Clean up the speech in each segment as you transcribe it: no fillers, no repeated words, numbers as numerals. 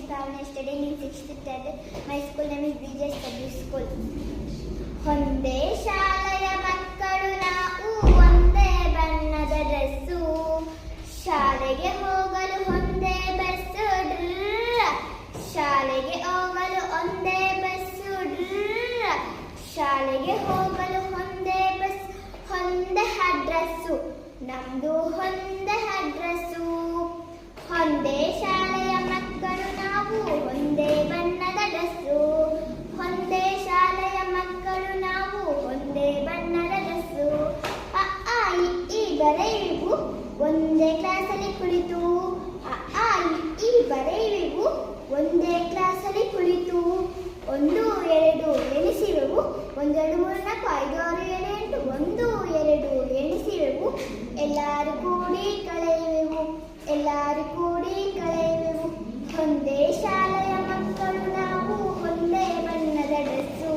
Bhavana, studying in 6th standard. My school name is BJS Public School. ಒಂದೇ ಶಾಲೆಯ ಮಕ್ಕಳು ನಾವು, ಒಂದೇ ಬಣ್ಣದ ಡ್ರೆಸ್ಸು, ಶಾಲೆಗೆ ಹೋಗಲು ಒಂದೇ ಬಸ್ಸು, ಶಾಲೆಗೆ ಹೋಗಲು ಒಂದೇ ಬಸ್ಸು, ಶಾಲೆಗೆ ಹೋಗಲು ಒಂದೇ ಬಸ್, ಒಂದೇ ಅಡ್ರೆಸ್ಸು, ನಮ್ದು ಒಂದೇ ಅಡ್ರೆಸ್ಸು. ಒಂದೇ ಶಾಲೆಯ ಮಕ್ಕಳು ನಾವು, ಒಂದೇ ಬಣ್ಣದ ಡ್ರೆಸ್ಸು, ಒಂದೇ ಶಾಲೆಯ ಮಕ್ಕಳು ನಾವು, ಒಂದೇ ಬಣ್ಣದ ಡ್ರೆಸ್ಸು. ಅ ಆ ಇ ಈ ಬರೆಯುವು ಒಂದೇ ಕ್ಲಾಸಲ್ಲಿ ಕುಳಿತು, ಅ ಆ ಇ ಈ ಬರೆಯುವು ಒಂದೇ ಕ್ಲಾಸಲ್ಲಿ ಕುಳಿತು. 1 2 ಎಣಿಸಿವೆವು, 1 2 3 4 5 6 7 8 1 2 ಎಣಿಸಿವೆವು, ಎಲ್ಲರೂ ಕೂಡಿ ಕಳೆಯುವೆವು, ಎಲ್ಲರೂ ಕೂಡಿ ಕಳೆಯುವೆವು. ಒಂದೇ ಶಾಲೆಯ ಮಕ್ಕಳು ನಾವು, ಒಂದೇ ಬಣ್ಣದ ಡ್ರೆಸ್ಸು,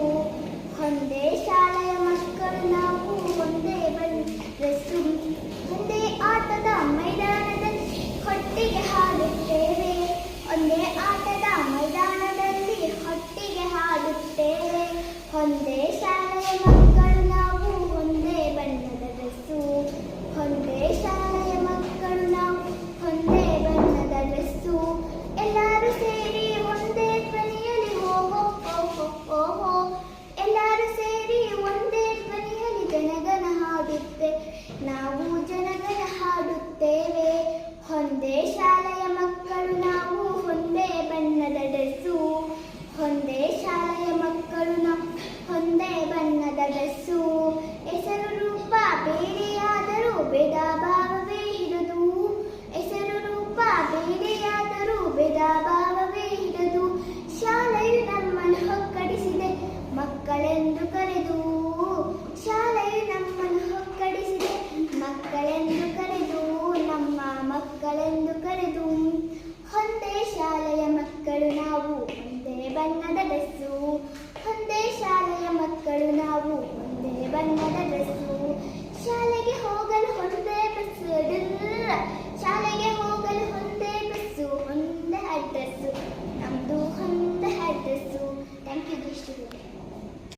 ಒಂದೇ ಶಾಲೆಯ ಮಕ್ಕಳು ನಾವು, ಒಂದೇ ಬಣ್ಣದ ಡ್ರೆಸ್ಸು. ಒಂದೇ ಆಟದ ಮೈದಾನದಲ್ಲಿ ಒಟ್ಟಿಗೆ ಹಾಡುತ್ತೇವೆ, ಒಂದೇ ಆಟದ ಮೈದಾನದಲ್ಲಿ ಒಟ್ಟಿಗೆ ಹಾಡುತ್ತೇವೆ. ಒಂದೇ ಶಾಲೆಯ ಮಕ್ಕಳು ನಾವು, ಒಂದೇ ಬಣ್ಣದ ಡ್ರೆಸ್ಸು, ಒಂದೇ ಶಾಲೆಯ ಮಕ್ಕಳು ನಾವು, ಒಂದೇ ಬಣ್ಣದ ಡ್ರೆಸ್ಸು. ಎಲ್ಲರೂ ಸೇರಿ ಒಂದೇ ಧ್ವನಿಯಲ್ಲಿ ಓಹೋ ಓಹೋ ಓಹೋ, ಎಲ್ಲರೂ ಸೇರಿ ಒಂದೇ ಧ್ವನಿಯಲ್ಲಿ ಜನಗಣ ಹಾಡುತ್ತೆ, ನಾವು ಜನಗಣ ಹಾಡುತ್ತೇವೆ. ಒಂದೇ ಶಾಲೆಯ ಮಕ್ಕಳು ನಾವು, ಒಂದೇ ಬಣ್ಣದ ಡ್ರೆಸ್ಸು, ಒಂದೇ ಶಾಲೆಯ ಮಕ್ಕಳು ನಾವು, ಒಂದೇ ಬಣ್ಣದ ಡ್ರೆಸ್ಸು. ಹೆಸರು ರೂಪ ಬೇರೆಯಾದರೂ ಭೇದ ಭಾವವೇ ಇರದು, ಹೆಸರು ರೂಪ ಬೇರೆಯಾದರೂ ಭೇದ ಭಾವವೇ ಇರದು. ಶಾಲೆಯು ನಮ್ಮನ್ನು ಒಕ್ಕಡಿಸಿದೆ ಮಕ್ಕಳೆಂದು ಕರೆದು, ಶಾಲೆಯು ನಮ್ಮನ್ನು ಒಕ್ಕಡಿಸಿದೆ ಮಕ್ಕಳೆಂದು ಕರೆದು, ನಮ್ಮ ಮಕ್ಕಳೆಂದು ಕರೆದು. ಒಂದೇ ಶಾಲೆಯ ಮಕ್ಕಳು ನಾವು, ಒಂದೇ ಬಣ್ಣದ ಡ್ರೆಸ್ಸು, ಒಂದೇ ಶಾಲೆಯ ಮಕ್ಕಳು ನಾವು, ಒಂದೇ ಬಣ್ಣದ ಡ್ರೆಸ್ಸು.